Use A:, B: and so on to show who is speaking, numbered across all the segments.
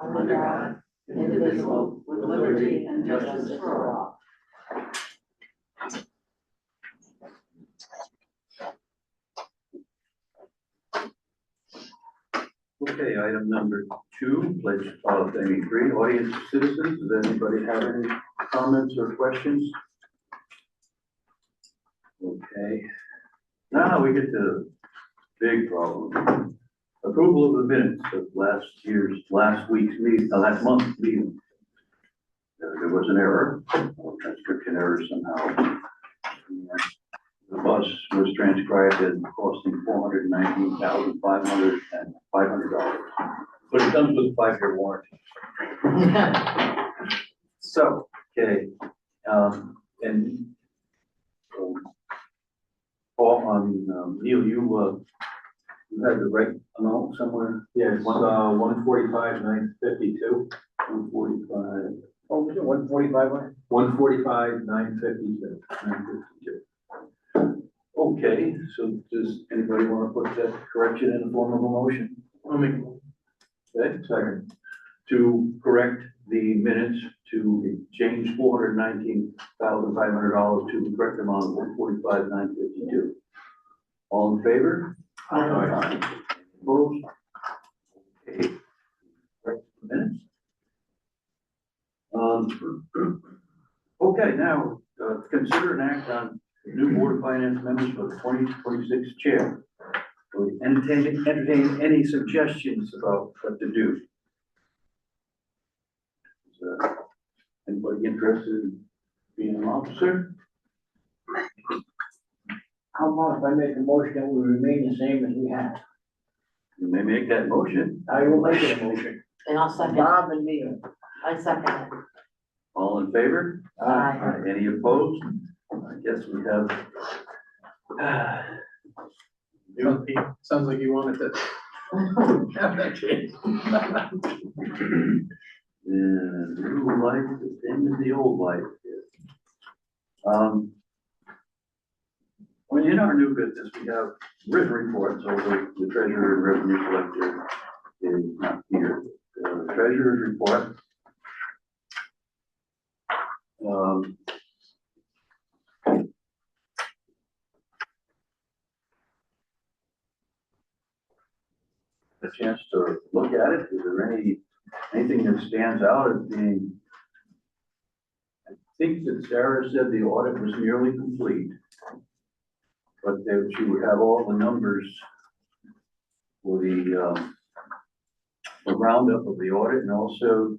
A: under God, indivisible, with liberty and justice for all.
B: Okay, item number 2, pledge of any free audience citizens. Does anybody have any comments or questions? Okay, now we get to the big problem. Approval of the minutes of last month's meeting. There was an error, a transcription error somehow. And the bus was transcribed as costing $419,500 and $500, but it comes with a 5-year warranty. So, okay, and Paul, Neil, you had the right amount somewhere?
C: Yeah, it's 145,952.
B: 145.
C: Oh, was it 145? 145,952. 952.
B: Okay, so does anybody want to put that correction in the form of a motion?
C: I'll make
B: Okay, second. To correct the minutes to change $419,500 to the correct amount of $145,952. All in favor?
A: Aye.
B: Opposed? Okay. Correct the minutes. Okay, now consider an act on new Board of Finance members for the 2026 chair. So entertain any suggestions about what to do. Is anybody interested in being an officer?
C: How about if I make a motion that we remain the same as we have?
B: You may make that motion.
C: I will make a motion.
A: And I'll second.
C: Bob and me.
A: I second it.
B: All in favor?
A: Aye.
B: Any opposed? I guess we have.
D: Sounds like you wanted to have that change.
B: The new life, the same as the old life. Well, in our new business, we have written reports, although the treasurer and revenue collector is not here. The treasurer's report. A chance to look at it. Is there anything that stands out as being? I think that Sarah said the audit was nearly complete, but that she would have all the numbers for the roundup of the audit and also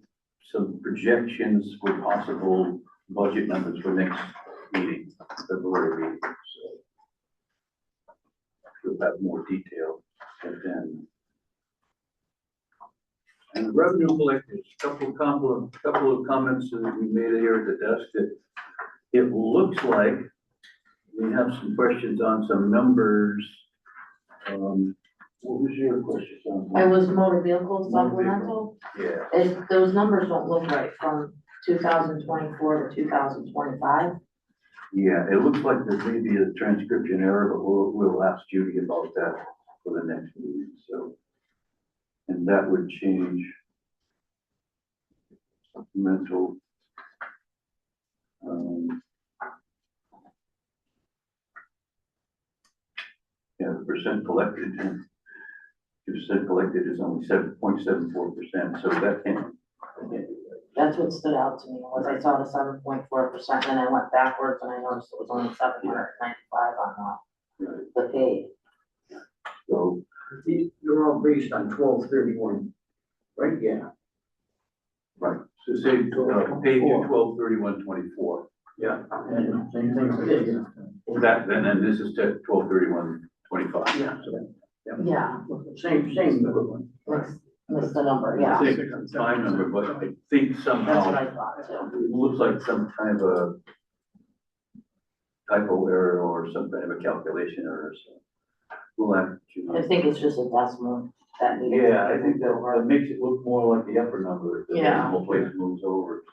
B: some projections for possible budget numbers for next meeting, February meeting. So we'll have more detail at then. And the revenue collectors, couple of comments that we made here at the desk that it looks like we have some questions on some numbers. What was your question on?
A: I was motor vehicle supplemental.
B: Yeah.
A: Those numbers don't look right from 2024 to 2025.
B: Yeah, it looks like there may be a transcription error, but we'll ask Judy about that for the next meeting, so. And that would change supplemental. Yeah, the percent collected, and 2% collected is only 7.74%, so that can't.
A: That's what stood out to me, was I saw the 7.4%, and I went backwards and I noticed it was only 795 on the paid.
B: So
C: They're all based on 12/31, right? Yeah.
B: right, so say page 12/31/24.
C: Yeah. And same thing for this.
B: That then this is 12/31/25.
C: Yeah. So,
A: Yeah,
C: same equivalent.
A: missed the number, yeah.
B: Same time number, but I think
A: That's what
B: somehow
A: I thought too.
B: it looks like some kind of a typo error or some kind of a calculation error. So we'll have to.
A: I think it's just a decimal that needs.
B: Yeah, I think that makes it look more like the upper number. If the
A: Yeah.
B: decimal place moves over.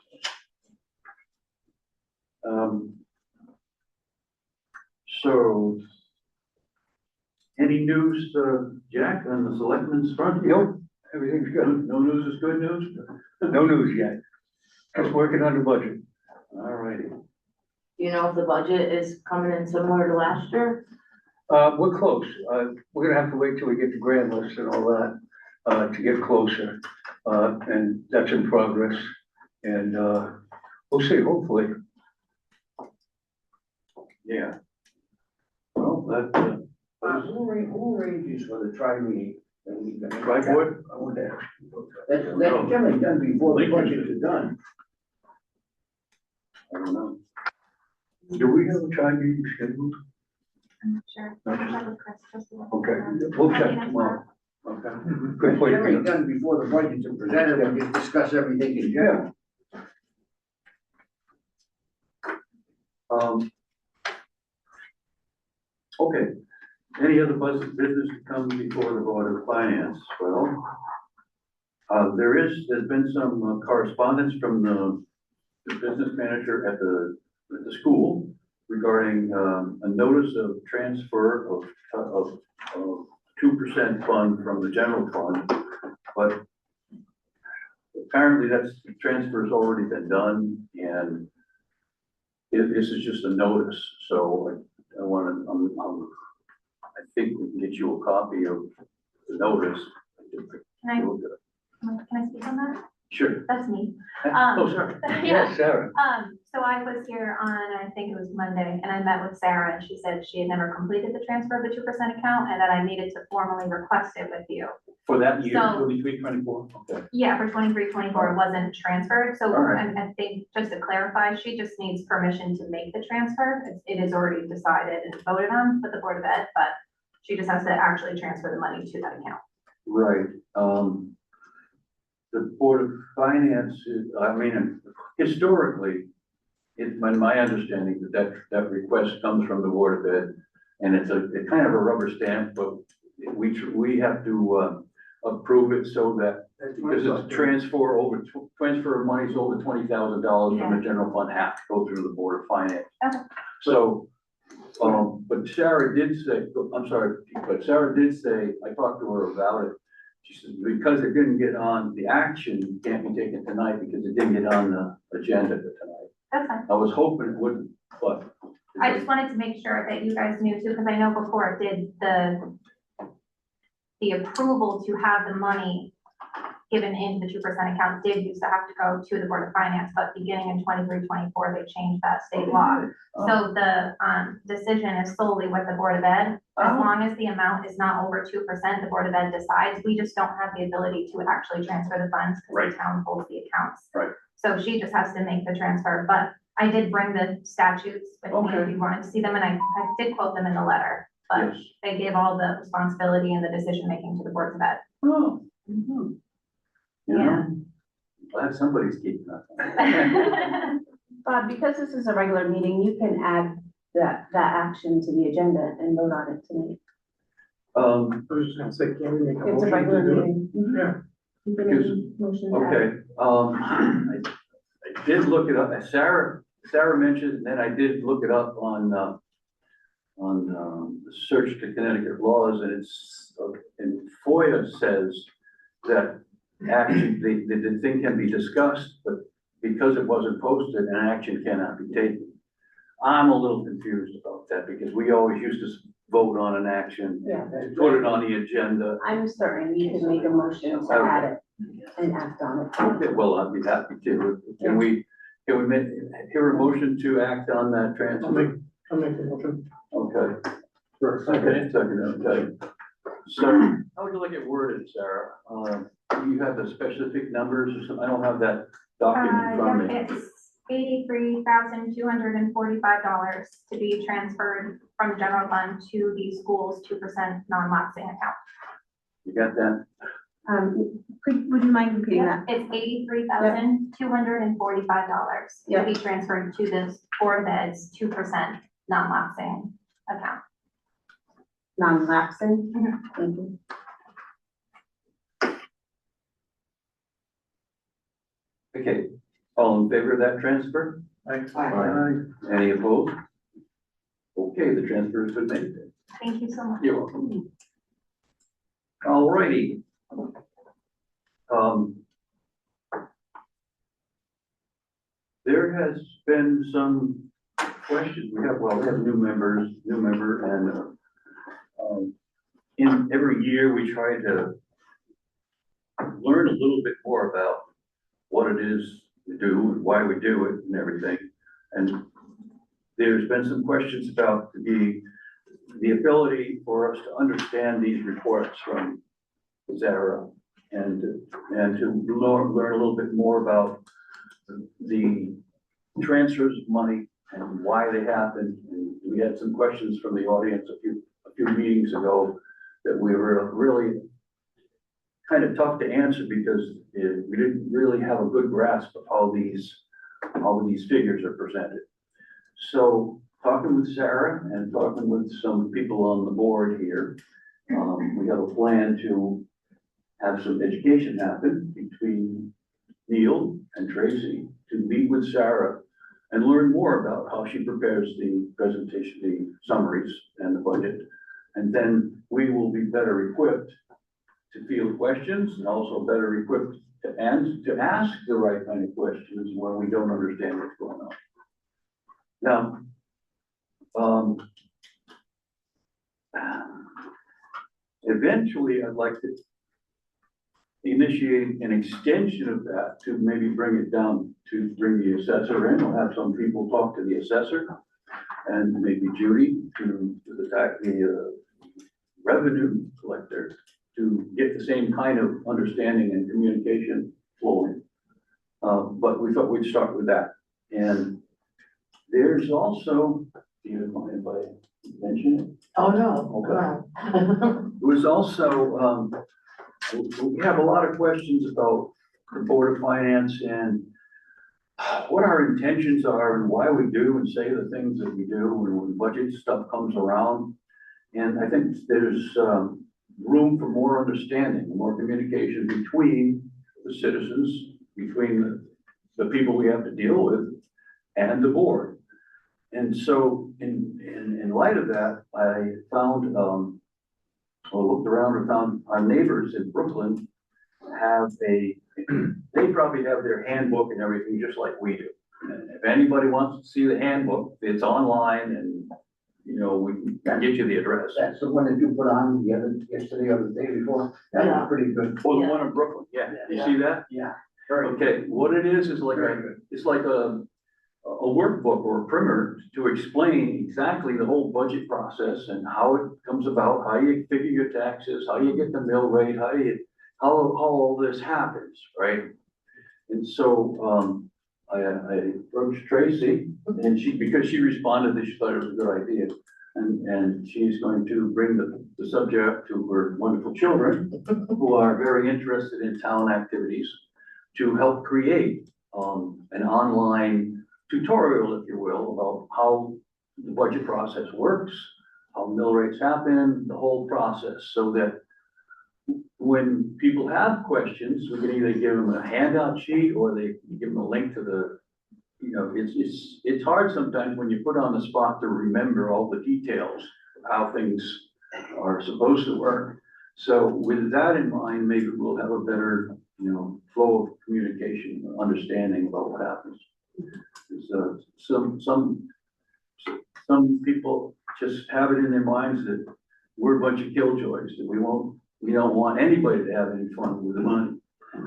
B: So, any news, Jack, on the selectmen's front?
C: Nope,
E: Everything's good.
B: No news is good news?
E: No news yet. Just working on the budget.
B: All righty.
A: You know if the budget is coming in similar to last year?
E: We're close. We're gonna have to wait till we get the grand list and all that, to get closer. And that's in progress. And, we'll see, hopefully.
B: Yeah. Well, that,
C: Who arranges for the tri-meeting?
B: Tri-board?
C: I want to ask you about that. That's generally done before the budgets are done.
B: I don't know.
E: Do we have a time meeting scheduled?
F: I'm not sure. I'll check with Chris just to look.
E: Okay, we'll check tomorrow.
B: Okay.
E: Good
C: It's
E: point.
C: generally done before the budgets are presented, and just discuss everything in general.
B: Okay, any other business that comes before the Board of Finance? Well, there's been some correspondence from the business manager at the school regarding a notice of transfer of 2% fund from the general fund, but apparently the transfer has already been done, and this is just a notice, so I want to, I think we can get you a copy of the notice.
F: Can I speak on that?
B: Sure.
F: That's me.
B: Oh, sorry.
F: Yeah,
E: Yes, Sarah.
F: so I was here on, I think it was Monday, and I met with Sarah, and she said she had never completed the transfer of the 2% account, and that I needed to formally request it with you.
B: For that year,
F: So-
B: 23, 24? Okay.
F: Yeah, for 23-24, it wasn't transferred, so
B: All right.
F: I think, just to clarify, she just needs permission to make the transfer. It is already decided and voted on with the Board of Ed, but she just has to actually transfer the money to that account.
B: Right, the Board of Finance, I mean, historically, it's been my understanding that request comes from the Board of Ed, and it's kind of a rubber stamp, but we have to, approve it so that, because it's transfer of monies over $20,000 from the general fund have to go through the Board of Finance.
F: Okay.
B: So, but Sarah did say, I talked to her about it. She says, because it didn't get on the action, it can't be taken tonight because it didn't get on the agenda for tonight.
F: That's fine.
B: I was hoping it wouldn't, but.
F: I just wanted to make sure that you guys knew too, because I know before it did the approval to have the money given in the 2% account did used to have to go to the Board of Finance, but beginning in 23-24, they changed that state law. So the decision is solely with the Board of Ed. As long as the amount is not over 2%, the Board of Ed decides. We just don't have the ability to actually transfer the funds because the town holds the accounts.
B: Right.
F: So she just has to make the transfer, but I did bring the statutes with me if you wanted to see them, and I did quote them in the letter. But
B: Yes.
F: they gave all the responsibility and the decision-making to the Board of Ed.
B: Oh.
F: Mhm.
B: You
F: Yeah.
B: know, glad somebody's keeping up.
G: Bob, because this is a regular meeting, you can add that action to the agenda and vote on it tonight.
D: I was just gonna say, can we make a
G: It's a
D: motion
G: regular
D: to do it?
G: meeting. Mhm.
D: Yeah.
G: You can make a motion to add.
B: Okay, I did look it up, Sarah mentioned, and then I did look it up on the search to Connecticut laws, and and FOIA says that actually, the thing can be discussed, but because it wasn't posted, an action cannot be taken. I'm a little confused about that, because we always used to vote on an action,
G: Yeah,
B: put it on the agenda.
G: I'm certain you can make a motion to add it and act on it.
B: Okay, well, I'd be happy to. Can we hear a motion to act on that transfer?
D: I'll make the motion.
B: Okay.
D: Sure.
B: Okay, second, okay. So, how would you like it worded, Sarah? Do you have the specific numbers or something? I don't have that document in front of me.
F: It's $83,245 to be transferred from the general fund to the school's 2% non-lapsing account.
B: You got that?
G: Would you mind repeating that?
F: It's $83,245 to
G: Yeah.
F: be transferred to the Board of Ed's 2% non-lapsing account.
G: Non-lapsing?
F: Mhm.
G: Thank you.
B: Okay, all in favor of that transfer?
D: Aye.
B: Any opposed? Okay, the transfer has been made.
F: Thank you so much.
B: You're welcome. All righty. has been some questions. We have new member, and, in every year, we try to learn a little bit more about what it is we do, and why we do it, and everything. And there's been some questions about the ability for us to understand these reports from Zara and to learn a little bit more about the transfers of money and why they happened. And we had some questions from the audience a few meetings ago that we were really kind of tough to answer because we didn't really have a good grasp of how these figures are presented. So talking with Sarah and talking with some people on the board here, we have a plan to have some education happen between Neil and Tracy to meet with Sarah and learn more about how she prepares the presentation, the summaries and the budget. And then we will be better equipped to field questions and also better equipped to ask the right kind of questions when we don't understand what's going on. Now, eventually I'd like to initiate an extension of that to maybe bring it down to bring the assessor in. We'll have some people talk to the assessor and maybe Judy to the revenue collector to get the same kind of understanding and communication flowing. But we thought we'd start with that. And there's also, do you mind if I mention it?
A: Oh, no.
B: Okay. It was also, we have a lot of questions about the Board of Finance and what our intentions are and why we do and say the things that we do when budget stuff comes around. And I think there's room for more understanding, more communication between the citizens, between the people we have to deal with and the board. And so in light of that, I found, I looked around and found our neighbors in Brooklyn have they probably have their handbook and everything just like we do. And if anybody wants to see the handbook, it's online and, you know, we can get you the address.
C: That's the one that you put on yesterday or the day before. That was pretty good.
B: Oh, the one in Brooklyn, yeah. You see that?
C: Yeah. Very good.
B: Okay, what it is like it's like a workbook or a primer to explain exactly the whole budget process and how it comes about, how you figure your taxes, how you get the mill rate, how all this happens, right? And so, I approached Tracy and because she responded that she thought it was a good idea. And she's going to bring the subject to her wonderful children who are very interested in town activities to help create, an online tutorial, if you will, about how the budget process works, how mill rates happen, the whole process, so that when people have questions, we can either give them a handout sheet or they give them a link to the, you know, it's hard sometimes when you put on the spot to remember all the details of how things are supposed to work. So with that in mind, maybe we'll have a better, you know, flow of communication, understanding about what happens. Some people just have it in their minds that we're a bunch of killjoys, that we don't want anybody to have any fun with the money.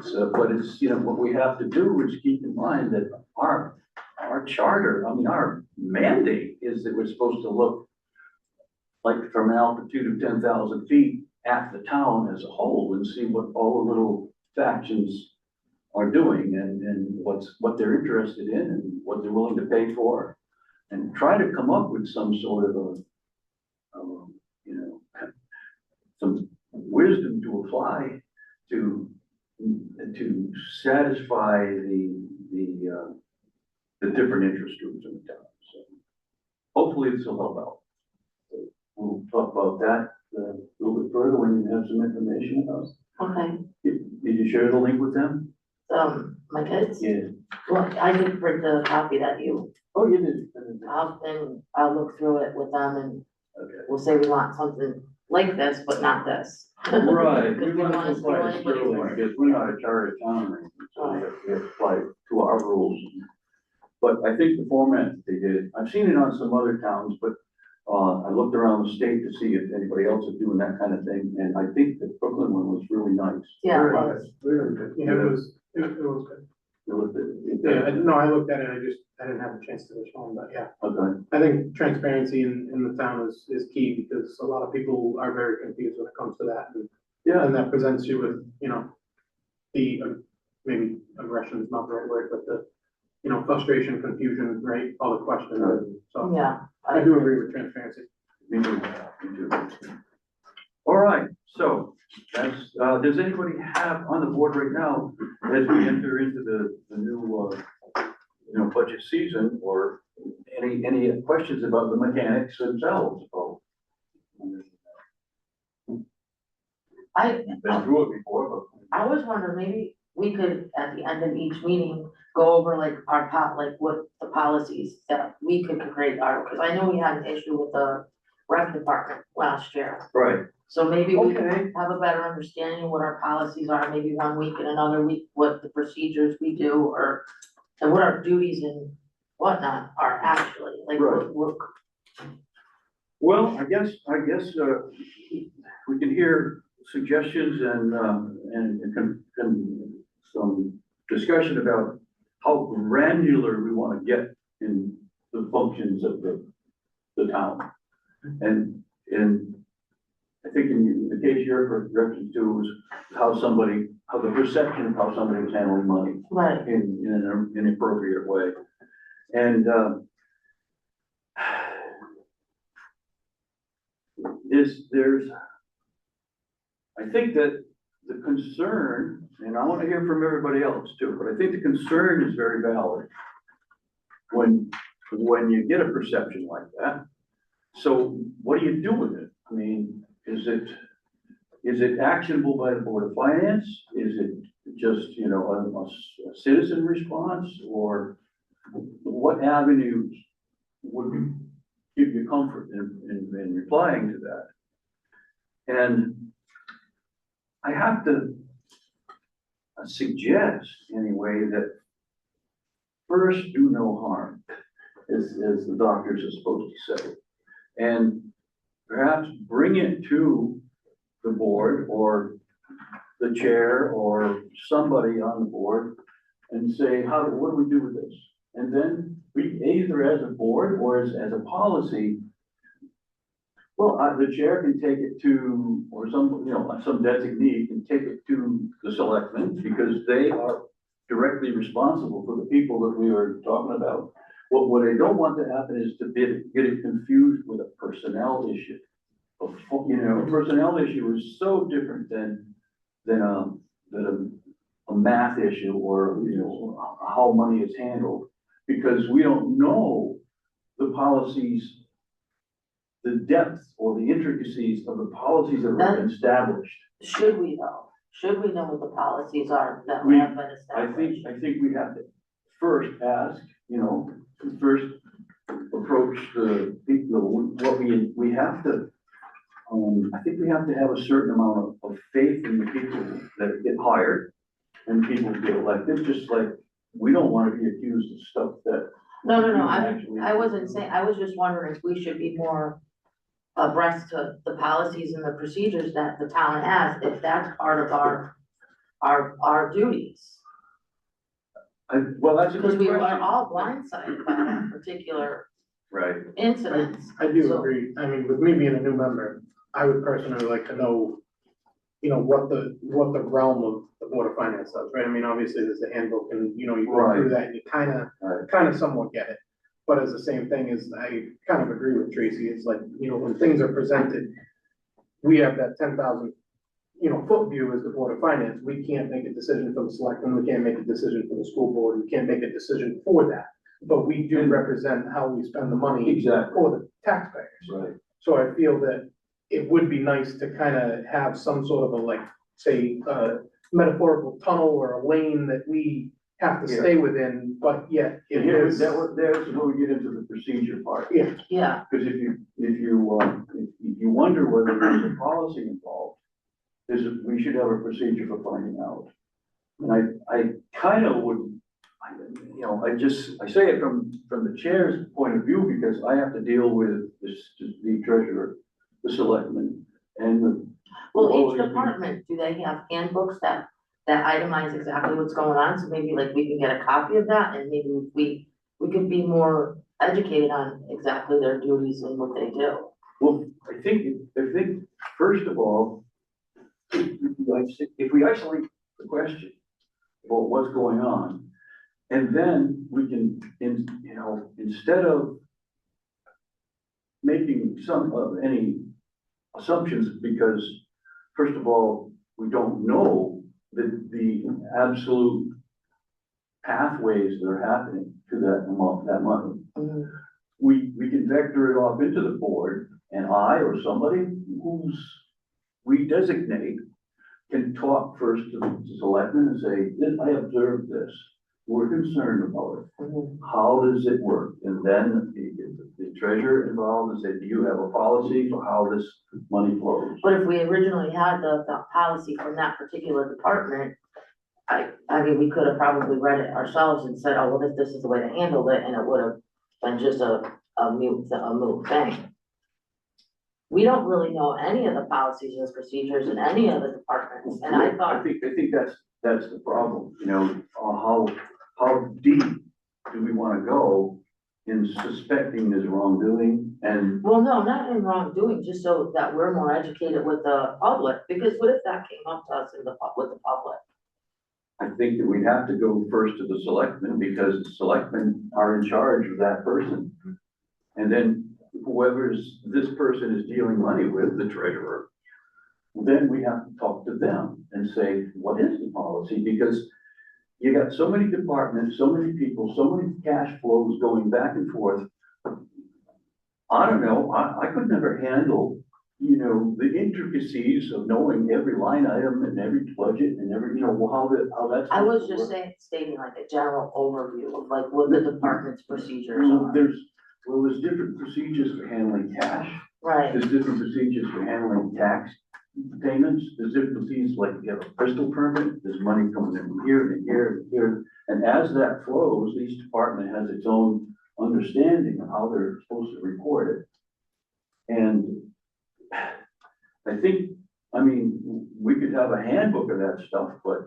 B: So, but it's, you know, what we have to do is keep in mind that our charter, I mean, our mandate is that we're supposed to look like from an altitude of 10,000 feet at the town as a whole and see what all the little factions are doing and what they're interested in and what they're willing to pay for, and try to come up with some sort of you know, some wisdom to apply to satisfy the different interest groups in the town. So hopefully this will help out. So we'll talk about that a little bit further when you have some information about it.
A: Okay,
B: Did you share the link with them?
A: my kids?
B: Yeah.
A: Well, I did print the copy that you,
B: Oh, you did.
A: I'll look through it with them and
B: Okay.
A: we'll say we want something like this, but not this.
B: Right,
A: Because
B: we want to
A: steal
B: apply
A: anybody's
B: sterling
A: work.
B: because we're not a charter town, or anything, so we have to apply to our rules. But I think the format that they did, I've seen it on some other towns, but I looked around the state to see if anybody else is doing that kind of thing, and I think the Brooklyn one was really nice.
A: Yeah, it
D: Very
A: was.
D: good, Really good. Yeah, it was good.
B: It was- it-
D: Yeah, no, I looked at it, I didn't have a chance to respond, but yeah.
B: Okay,
D: I think transparency in the town is key because a lot of people are very confused when it comes to that.
B: yeah,
D: And that presents you with, the, maybe aggression is not the right word, but the, frustration, confusion, right? All the questions. So
A: Yeah.
D: I do agree with transparency.
B: me too, me too. All right, so that's, does anybody have on the board right now, as we enter into the new, budget season, or any questions about the mechanics themselves? Oh,
A: I,
B: been through it before, but.
A: I was wondering, maybe we could, at the end of each meeting, go over like our what the policies that we could create are, because I know we had an issue with the rec department last year.
B: Right.
A: So maybe we can
B: Okay.
A: have a better understanding of what our policies are, maybe one week and another week, what the procedures we do, and what our duties and whatnot are actually, like,
B: Right. Well, I guess, we can hear suggestions and some discussion about how granular we want to get in the functions of the town. And I think in the case you're referring to is how the perception of how somebody was handling money
A: Right,
B: in an appropriate way. And, I think that the concern, and I want to hear from everybody else too, but I think the concern is very valid when you get a perception like that. So what do you do with it? I mean, is it actionable by the Board of Finance? Is it just, a citizen response? Or what avenues would give you comfort in replying to that? And I have to suggest anyway that first do no harm, as the doctors are supposed to say. And perhaps bring it to the board or the chair or somebody on the board and say, what do we do with this? And then we either as a board or as a policy, well, the chair can take it to, or some designee can take it to the selectmen because they are directly responsible for the people that we are talking about. What I don't want to happen is to get it confused with a personnel issue. A personnel issue is so different than a math issue or, how money is handled. Because we don't know the policies, the depth or the intricacies of the policies that have been established.
A: should we though? Should we know what the policies are that
B: We-
A: have been established?
B: I think we have to first ask, first approach the people, what we have to, I think we have to have a certain amount of faith in the people that get hired and people get elected, just like we don't want to be accused of stuff that.
A: No,
B: Actually-
A: I wasn't saying, I was just wondering if we should be more abreast to the policies and the procedures that the town has, if that's part of our duties.
B: Well, that's a
A: Because
B: good
A: we
B: question.
A: are all blindsided by that particular
B: Right,
A: incident.
D: I do
A: So-
D: agree. I mean, with me being a new member, I would personally like to know, what the realm of the Board of Finance does, right? I mean, obviously there's the handbook and, you go through
B: Right.
D: that and you
B: Right.
D: kind of somewhat get it. But as the same thing is, I kind of agree with Tracy, it's like, when things are presented, we have that 10,000, foot view as the Board of Finance. We can't make a decision for the selectmen, we can't make a decision for the school board, we can't make a decision for that. But we do represent how we spend the money
B: Exactly.
D: for the taxpayers.
B: right.
D: So I feel that it would be nice to kind of have some sort of a, like, say, metaphorical tunnel or a lane that we have to stay within, but yet
B: And
D: it
B: here,
D: is.
B: that's where we get into the procedure part.
A: Yeah,
B: Because if you wonder whether there's a policy involved, we should have a procedure for finding out. And I kind of would I say it from the chair's point of view because I have to deal with the treasurer, the selectman, and the.
A: Well,
B: all
A: each
B: these
A: department, do they have handbooks that itemize exactly what's going on? So maybe like we can get a copy of that and maybe we could be more educated on exactly their duties and what they do.
B: Well, I think, first of all, if we isolate the question about what's going on, and then we can, instead of making any assumptions, because first of all, we don't know the absolute pathways that are happening to that amount, that money.
A: Mhm.
B: We can vector it off into the board, and I or somebody who's we designate can talk first to the selectmen and say, I observed this, we're concerned about it.
A: Mhm.
B: How does it work? And then the treasurer involved and say, do you have a policy for how this money flows?
A: But if we originally had the policy from that particular department, I mean, we could have probably read it ourselves and said, oh, well, this is the way to handle it, and it would have been just a moot thing. We don't really know any of the policies and procedures in any of the departments, and I
B: I
A: thought,
B: think that's the problem, how deep do we wanna go in suspecting there's wrongdoing and.
A: well, no, not in wrongdoing, just so that we're more educated with the public, because what if that came up to us with the public?
B: I think that we have to go first to the selectmen because the selectmen are in charge of that person. And then this person is dealing money with, the treasurer, then we have to talk to them and say, what is the policy? Because you got so many departments, so many people, so many cash flows going back and forth. I don't know, I could never handle, the intricacies of knowing every line item and every budget and every, how that's.
A: I was
B: supposed to
A: just
B: work.
A: stating like a general overview of like what the department's procedures
B: Well,
A: are.
B: there's different procedures for handling cash.
A: Right,
B: There's different procedures for handling tax payments. There's different procedures, like you have a crystal permit, there's money coming in from here and here and here. And as that flows, each department has its own understanding of how they're supposed to report it. And I think, we could have a handbook of that stuff, but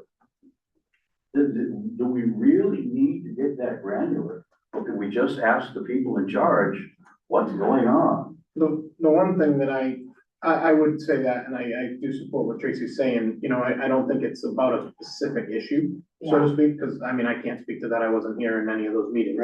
B: do we really need to get that granular? Or can we just ask the people in charge what's going on?
D: The one thing that I would say that, and I do support what Tracy's saying, I don't think it's about a specific issue, so to speak, because, I can't speak to that, I wasn't here in any of those meetings.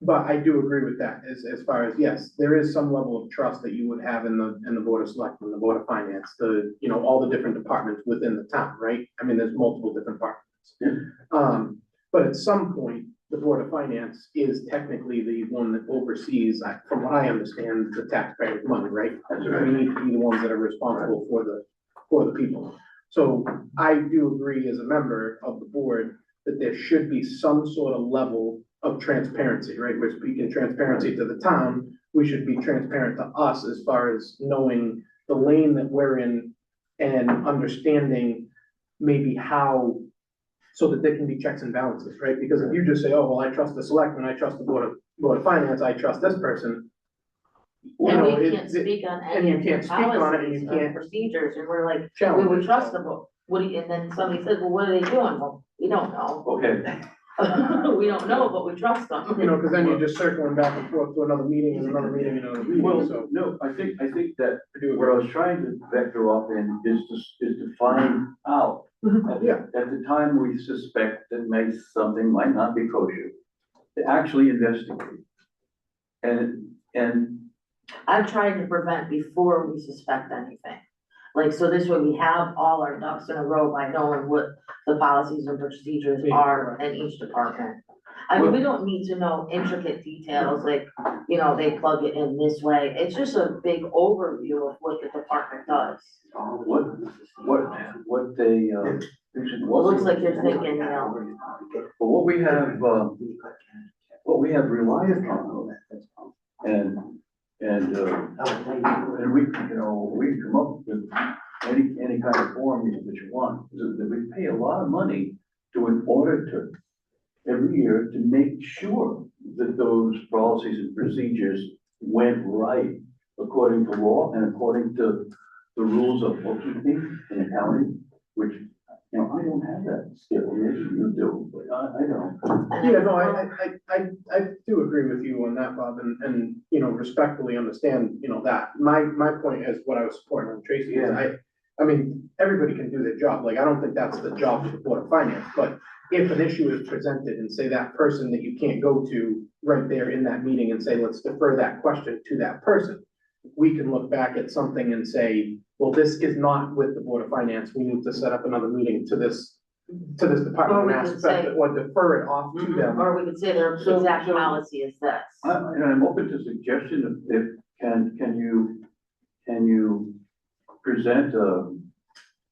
D: But I do agree with that, as far as, yes, there is some level of trust that you would have in the Board of Selectmen, the Board of Finance, all the different departments within the town, right? There's multiple different departments. But at some point, the Board of Finance is technically the one that oversees, from what I understand, the taxpayers' money, right?
B: That's
D: We
B: right.
D: need to be the ones that are responsible for the people. So I do agree as a member of the board that there should be some sort of level of transparency, right? We're speaking transparency to the town, we should be transparent to us as far as knowing the lane that we're in and understanding maybe how, so that there can be checks and balances, right? Because if you just say, oh, well, I trust the selectmen, I trust the board of finance, I trust this person.
A: and we can't speak on
D: and
A: any
D: you
A: of
D: can't
A: the
D: speak on it, and
A: policies
D: you
A: or
D: can't
A: procedures, and we're like, we
D: challenge
A: would
D: it.
A: trust them, but and then somebody says, well, what are they doing? Well, we don't know.
B: Okay,
A: We don't know, but we trust them.
D: Because then you're just circling back and forth to another meeting and another meeting and another meeting,
B: well,
D: so.
B: no, I think that
D: I do
B: what I
D: agree.
B: was trying to vector off in is to find out.
D: Yeah.
B: At the time we suspect that something might not be kosher, to actually investigate. And
A: I've tried to prevent before we suspect anything. Like, so this way we have all our ducks in a row by knowing what the policies and procedures are in each department. We don't need to know intricate details, like, they plug it in this way. It's just a big overview of what the department does.
B: what they,
A: It looks like you're thinking,
B: but what we have relied upon, and we, we can come up with any kind of form that you want, that we pay a lot of money to an auditor every year to make sure that those policies and procedures went right according to law and according to the rules of bookkeeping and accounting, which, you know, I don't have that skill, maybe you do, but I don't.
D: Yeah, no, I do agree with you on that, Bob, and, you know, respectfully understand, you know, that. My point is what I was supporting on Tracy is I mean, everybody can do their job, like, I don't think that's the job of the Board of Finance, but if an issue is presented and say that person that you can't go to right there in that meeting and say, let's defer that question to that person, we can look back at something and say, well, this is not with the Board of Finance, we need to set up another meeting to this department
A: Or we
D: and
A: could
D: ask,
A: say-
D: or defer it off to them.
A: Or we could say their
B: So-
A: exact
B: so-
A: policy is this.
B: And I'm open to suggestion if, can you present a,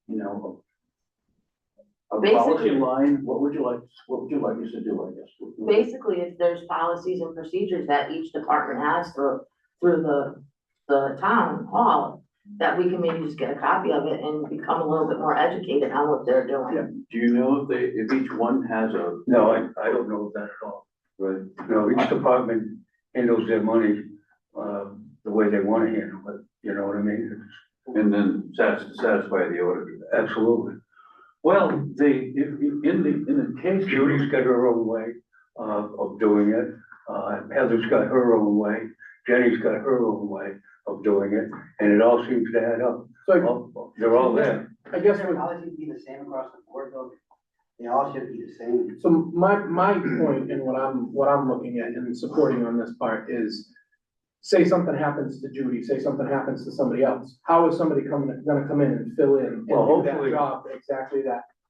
B: you know, a policy
A: Basically-
B: line, what would you like us to do, I guess?
A: Basically, if there's policies and procedures that each department has through the town hall, that we can maybe just get a copy of it and become a little bit more educated on what they're doing.
B: Do you know if each one has a?
E: No, I don't know that at all.
B: Right.
E: No, each department handles their money, the way they wanna handle it, you know what I mean?
B: And then satisfy the auditor.
E: Absolutely.
B: Well, in the case.
E: Judy's got her own way, of doing it, Heather's got her own way, Jenny's got her own way of doing it, and it all seems to add up.
D: So
E: They're all there.
D: I guess
C: Their policy be the same across the board, though? They all should be the same.
D: so my point and what I'm looking at and supporting on this part is, say something happens to Judy, say something happens to somebody else, how is somebody gonna come in and fill in and
E: Well,
D: do that
E: hopefully-
D: job exactly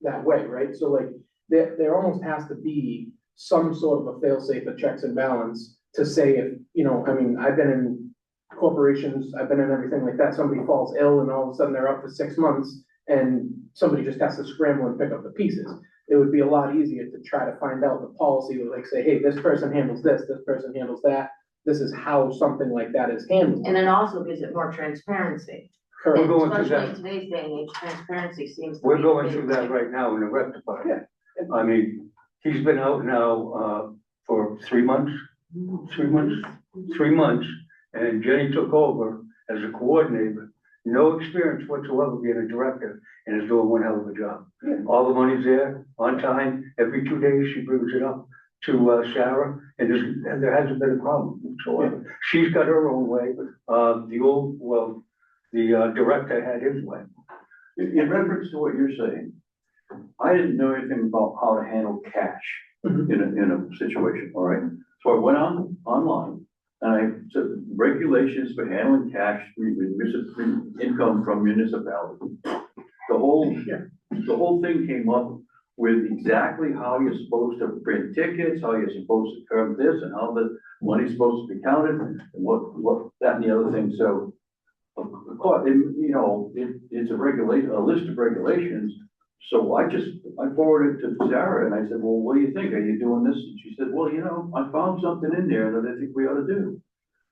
D: that way, right? So like, there almost has to be some sort of a fail-safe, a checks and balance to say if, you know, I mean, I've been in corporations, I've been in everything like that, somebody falls ill and all of a sudden they're up for 6 months and somebody just has to scramble and pick up the pieces. It would be a lot easier to try to find out the policy, like say, hey, this person handles this person handles that. This is how something like that is handled.
A: And it also gives it more transparency.
E: We're
D: Correct.
E: going through
A: Especially
E: that.
A: in today's day and age, transparency seems to be.
E: We're
A: the
E: going
A: big
E: through that
A: thing.
E: right now in the rec department.
D: Yeah.
E: I mean, he's been out now, for 3 months, 3 months, and Jenny took over as a coordinator. No experience whatsoever being a director, and is doing one hell of a job.
D: Yeah.
E: All the money's there, on time, every 2 days she brings it up to, Sarah, and there hasn't been a problem whatsoever. She's got her own way, the director had his way.
B: In reference to what you're saying, I didn't know anything about how to handle cash in a situation, all right? So I went online and I said regulations for handling cash, income from municipality. The whole thing came up with exactly how you're supposed to print tickets, how you're supposed to term this, and how the money's supposed to be counted, and what, that and the other thing, so. Of course, you know, it's a list of regulations, so I forwarded it to Sarah, and I said, well, what do you think, are you doing this? And she said, well, you know, I found something in there that I think we ought to do.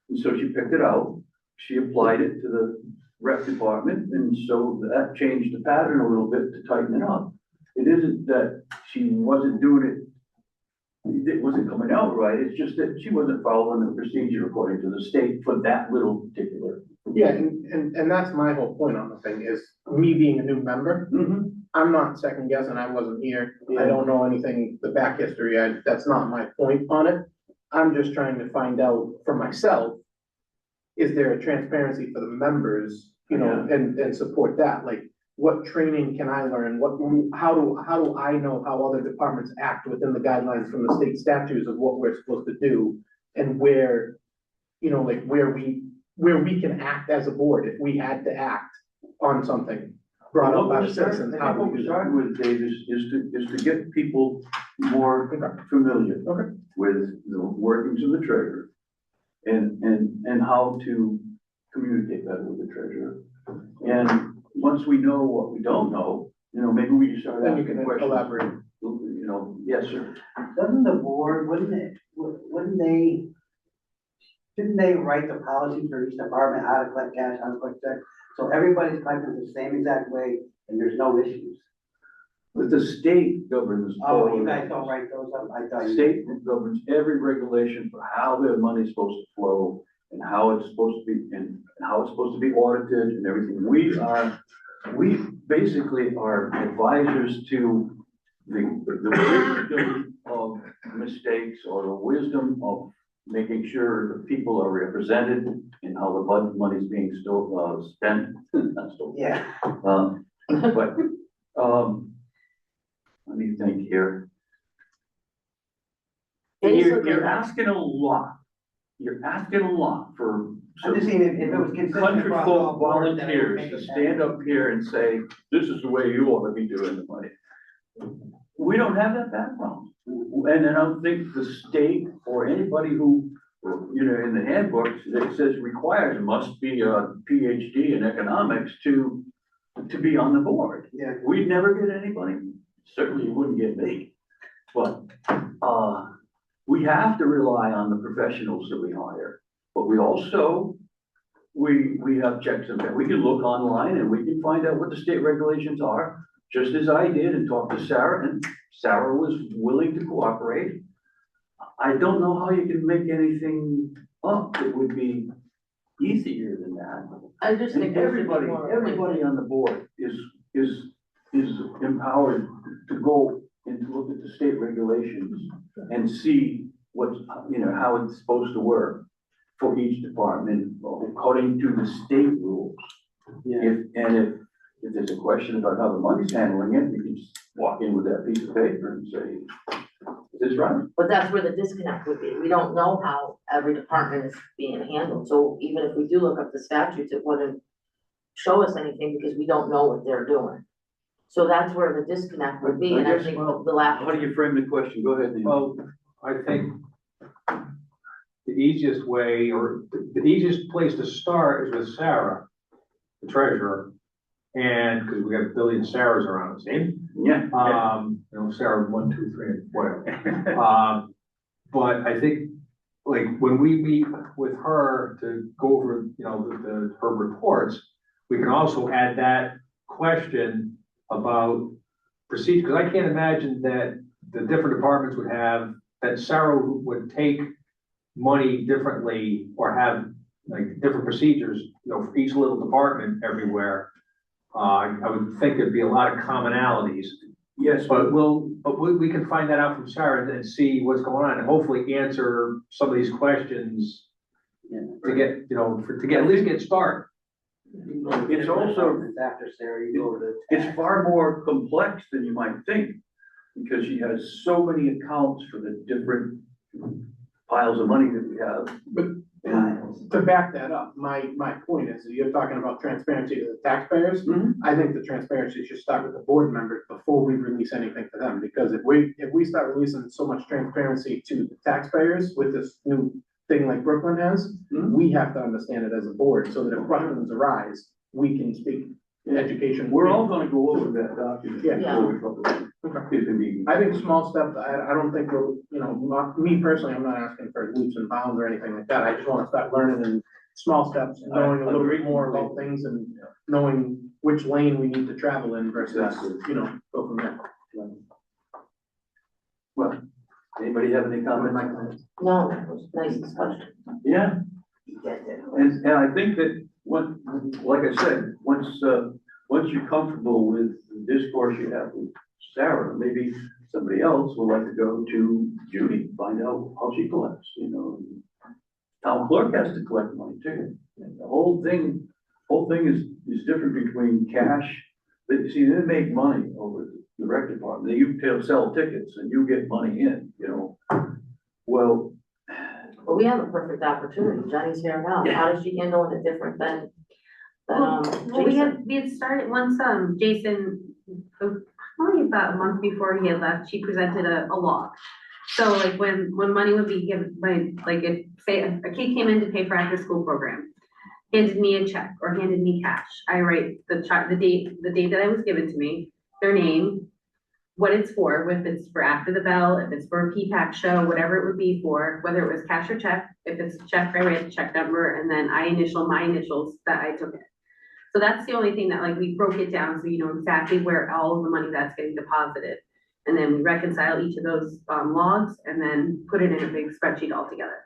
B: And so she picked it out, she applied it to the rec department, and so that changed the pattern a little bit to tighten it up. It isn't that she wasn't doing it wasn't coming out right, it's just that she wasn't following the procedure according to the state for that little particular.
D: Yeah, and that's my whole point on the thing is me being a new member, I'm not second guessing, I wasn't here, I don't know anything, the back history, that's not my point on it. I'm just trying to find out for myself, is there a transparency for the members, you know, and support that, like, what training can I learn, how do I know how other departments act within the guidelines from the state statutes of what we're supposed to do, and where, you know, like, where we can act as a board, if we had to act on something brought up by the citizens, how do
B: What
D: we
B: we
D: do that?
B: started with, Dave, is to get people more familiar
D: Okay.
B: with the workings of the treasurer and how to communicate better with the treasurer. And once we know what we don't know, you know, maybe we just start
D: Then you
B: asking
D: can
B: questions.
D: elaborate.
B: You know, yes, sir.
C: Doesn't the board, shouldn't they write the policy for each department, how to collect cash, how to collect checks? So everybody's collecting the same exact way and there's no issues.
B: But the state governs.
C: Oh, you guys don't write those up, I thought you.
B: State governs every regulation for how their money's supposed to flow and how it's supposed to be, and how it's supposed to be audited and everything. We basically are advisors to the wisdom of mistakes or the wisdom of making sure the people are represented in how the budget money's being still, spent, not still.
C: Yeah.
B: But, let me think here. You're asking a lot. You're asking a lot for
C: I'm just saying, if it was consistent
B: country
C: across all
B: folk
C: boards, then it would
B: volunteers
C: make
B: to
C: it
B: stand up here and say, this is the way you ought to be doing the money. We don't have that background. And I don't think the state or anybody who, you know, in the handbook, that says requires, must be a PhD in economics to be on the board.
C: Yeah.
B: We'd never get anybody, certainly you wouldn't get me. But, we have to rely on the professionals that we hire. But we also, we have checks and we can look online and we can find out what the state regulations are, just as I did and talked to Sarah, and Sarah was willing to cooperate. I don't know how you can make anything up that would be easier than that.
A: I just
B: And
A: think there should be
B: everybody,
A: more.
B: everybody on the board is empowered to go and to look at the state regulations and see what's, you know, how it's supposed to work for each department according to the state rules.
C: Yeah.
B: If there's a question about how the money's handling it, you can just walk in with that piece of paper and say, is this right?
A: But that's where the disconnect would be. We don't know how every department is being handled. So even if we do look up the statutes, it wouldn't show us anything because we don't know what they're doing. So that's where the disconnect would be, and I think the lack.
B: How do you frame the question? Go ahead, Nancy.
H: Well, I think the easiest way, or the easiest place to start is with Sarah, the treasurer. And, because we got a billion Sarahs around us, eh?
B: Yeah.
H: You know, Sarah 1, 2, 3, and whatever. But I think, like, when we meet with her to go over, you know, her reports, we can also add that question about procedure, because I can't imagine that the different departments would have, that Sarah would take money differently or have like different procedures, you know, for each little department everywhere. I would think there'd be a lot of commonalities.
B: Yes,
H: But we can find that out from Sarah and see what's going on and hopefully answer some of these questions to get, you know, at least get started.
B: It's also,
C: After Sarah, you go over the.
B: it's far more complex than you might think, because she has so many accounts for the different piles of money that we have.
D: But to back that up, my point is, you're talking about transparency to the taxpayers.
B: Mhm.
D: I think the transparency should start with the board members before we release anything to them, because if we start releasing so much transparency to the taxpayers with this new thing like Brooklyn has,
B: Mhm.
D: we have to understand it as a board, so that if questions arise, we can speak education.
B: We're all gonna go over that document.
D: Yeah.
B: before we publish it.
D: Okay.
B: If indeed.
D: I think small steps, I don't think we're, you know, me personally, I'm not asking for leaps and bounds or anything like that. I just wanna start learning in small steps, and knowing a little bit more about things and knowing which lane we need to travel in versus,
B: Exactly.
D: you know, go from there.
B: Well, anybody have any comments?
A: No, it was a nice discussion.
B: Yeah, and I think that like I said, once you're comfortable with the discourse you have with Sarah, maybe somebody else would like to go to Judy, find out how she collects, you know. Town clerk has to collect money too. And the whole thing is different between cash. They make money over the rec department. You sell tickets and you get money in, you know. Well,
A: But we have a perfect opportunity. Jenny's here now. How does she handle it different than,
F: Well, we
A: Jason?
F: had started once, Jason, probably about a month before he had left, she presented a log. So like when money would be given, like if, say, a kid came in to pay for after school program, handed me a check or handed me cash, I write the date that it was given to me, their name, what it's for, if it's for after the bell, if it's for a P-PAC show, whatever it would be for, whether it was cash or check. If it's a check, I write the check number and then I initial my initials that I took it.
I: So that's the only thing that like we broke it down, so you know exactly where all of the money that's getting deposited. And then we reconcile each of those logs and then put it in a big spreadsheet altogether.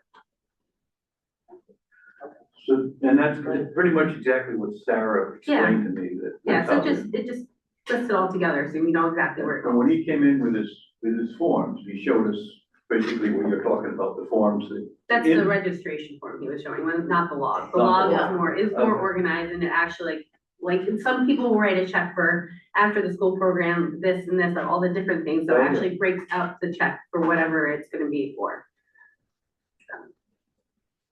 B: So, and that's pretty much exactly what Sarah explained to me, that.
I: Yeah,
B: that's
I: so
B: how they-
I: it just puts it all together, so we know exactly where it
B: And
I: goes.
B: when he came in with his forms, he showed us basically what you're talking about, the forms that.
I: That's the registration form he was showing, not the log. The log is more organized and it actually, like, some people will write a check for after the school program, this and this, all the different things. So it actually breaks out the check for whatever it's gonna be for.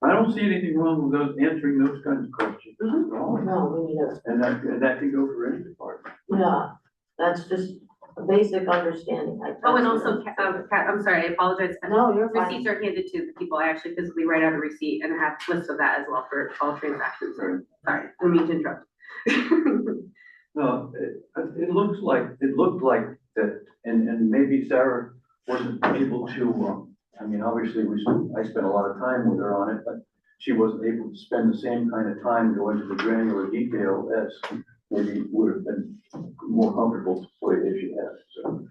B: I don't see anything wrong with those, answering those kinds of questions.
A: No, we need to,
B: And that can go for any department.
A: yeah, that's just a basic understanding.
I: Oh, and also, I'm sorry, I apologize.
A: No, you're fine.
I: Receipts are handed to the people. I actually physically write out a receipt and have lists of that as well for all transactions. Sorry, I didn't mean to interrupt.
B: No, it looked like that, and maybe Sarah wasn't able to, I mean, obviously, I spent a lot of time with her on it, but she wasn't able to spend the same kind of time going into the granular detail as maybe would have been more comfortable for if she had, so.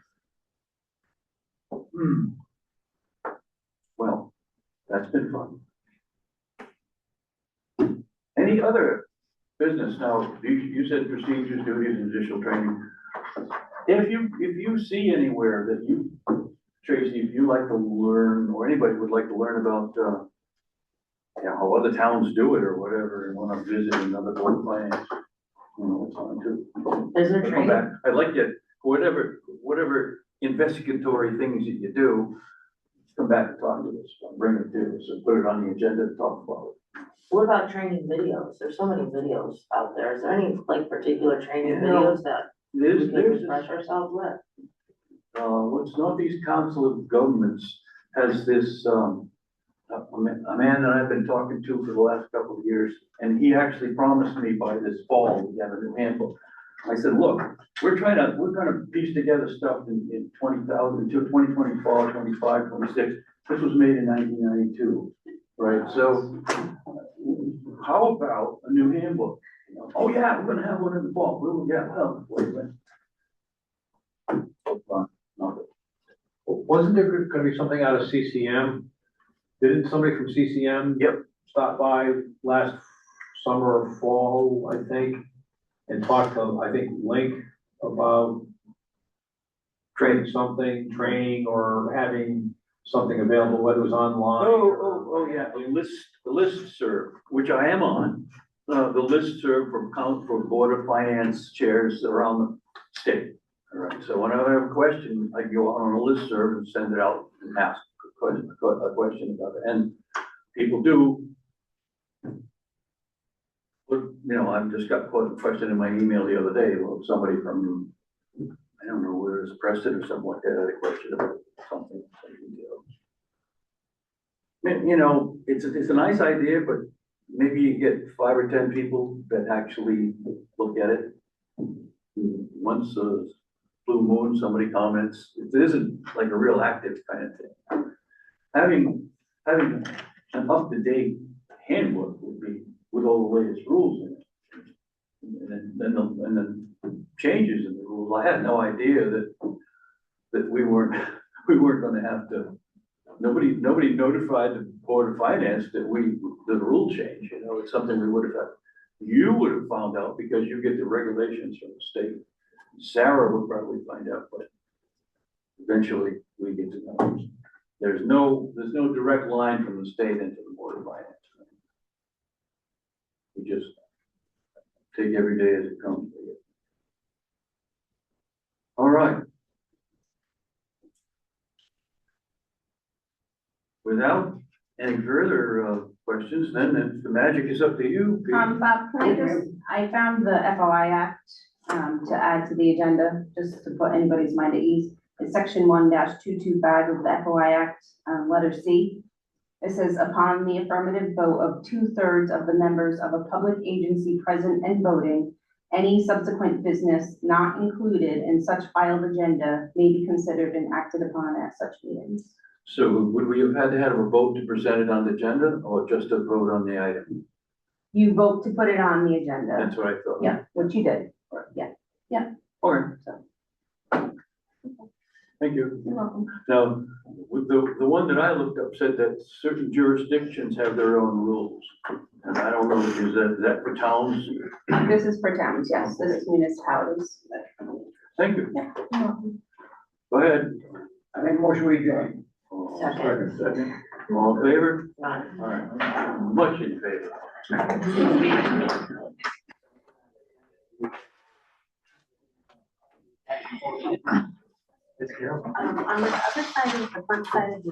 B: Well, that's been fun. Any other business? Now, you said procedures, duties, and additional training. If you see anywhere that you, Tracy, if you like to learn, or anybody would like to learn about, how other towns do it or whatever, and want to visit another board finance, it's on too.
A: Is there
B: Come
A: training?
B: back. I'd like to, whatever investigatory things that you do, come back and talk to us, bring it to us, and put it on the agenda to talk about it.
A: What about training videos? There's so many videos out there. Is there any like particular training
B: Yeah.
A: videos that we
B: There's,
A: can refresh ourselves with?
B: what's Northeast Council of Governments has this, a man that I've been talking to for the last couple of years, and he actually promised me by this fall, we have a new handbook. I said, look, we're trying to piece together stuff in 2024, 25, 26. This was made in 1992, right? So how about a new handbook? Oh yeah, we're gonna have one in the fall. Wait a minute.
H: Wasn't there gonna be something out of CCM? Didn't somebody from CCM?
B: Yep.
H: Stop by last summer or fall, I think, and talk to, I think, Link about training or having something available, whether it was online.
B: Oh, yeah, the listserv, which I am on, the listserv for Board of Finance chairs around the state. All right, so when I have a question, I go on a listserv and send it out and ask a question about it, and people do. I've just got a question in my email the other day, well, somebody from, I don't know, where it's Preston or something like that, had a question about something. It's a nice idea, but maybe you get 5 or 10 people that actually look at it. Once a blue moon, somebody comments, it isn't like a real active kind of thing. Having an up-to-date handbook would be with all the latest rules in it. And then changes in the rules. I had no idea that we weren't gonna have to, nobody notified the Board of Finance that the rule change, it's something we would have had. You would have found out because you get the regulations from the state. Sarah would probably find out, but eventually we get to know. There's no direct line from the state into the Board of Finance. We just take every day as it comes. All right. Without any further questions, then the magic is up to you, Pete.
G: Bob, I found the FOI Act, to add to the agenda, just to put anybody's mind at ease. It's section 1-225 of the FOI Act, letter C. It says, upon the affirmative vote of 2/3 of the members of a public agency present and voting, any subsequent business not included in such filed agenda may be considered and acted upon at such meetings.
B: So would we have had to have a vote to present it on the agenda or just a vote on the item?
G: you vote to put it on the agenda.
B: That's what I thought.
G: Yeah, which you did.
B: All right. Thank you.
G: You're welcome.
B: Now, with the one that I looked up said that certain jurisdictions have their own rules. And I don't know, is that for towns?
G: This is for towns, yes, this is municipalities.
B: Thank you.
G: Yeah, you're welcome.
B: Go ahead.
C: I make a motion we adjourn.
A: Second.
B: Second. All in favor?
A: Right.
B: All right. Much in favor.
A: On the other side of the front side of the